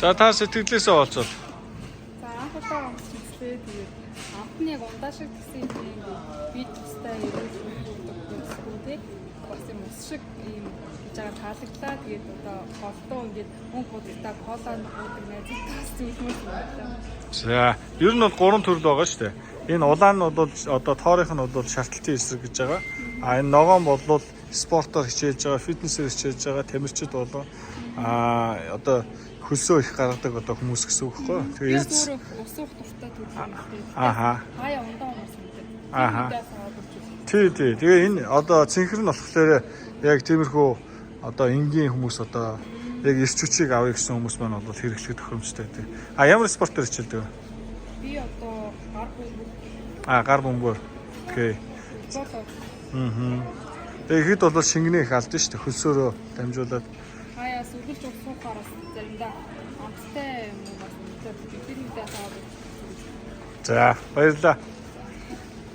За та сэтгэлээсээ олцвол. За анхудаа онцлээ тэгээд анхны яг ундаашиг гэсэн юм би тустай ирүүлдэг бас юм ус шиг ийм жаа таалагдлаа тэгээд одоо голдоо ингээд мөнгө худалдаа колон уудаг найзтайс зүйлмэл байна. За ер нь бол 3 төрөл байгаа шүү дээ. Энэ улаан нь бол одоо тоорийнх нь бол шаардлагатай эсрэг гэж байгаа. А энэ ногоон бол спортоор хичээж байгаа, фитнесээр хичээж байгаа, тамирчид болоо одоо хөлсөө их гаргадаг одоо хүмүүс гэсэн үг хэвгүй. Тэгээд усуух дуртай төлөвлөлттэй. Ааха. Хаяа ундаа хүмүүс гэдэг. Ааха. Тий. Тэгээ энэ одоо цэнхэр нь болохоор яг тиймэрхүү одоо энгийн хүмүүс одоо яг эрч хүчийг авъя гэсэн хүмүүс маань бол хэрэглэх тохиромжтой тий. А ямар спортоор хичээлдэг вэ? Би одоо гар бөмбөг. Гар бөмбөөр. Окей. Тэгээ ихэд бол шингэнэ их алдсан шүү дээ. Хөлсөөрөө дамжуулаад. Хаяа сүлж усуухаар заримдаа амттай юм уу бас бидний дэс аваад. За баярлалаа.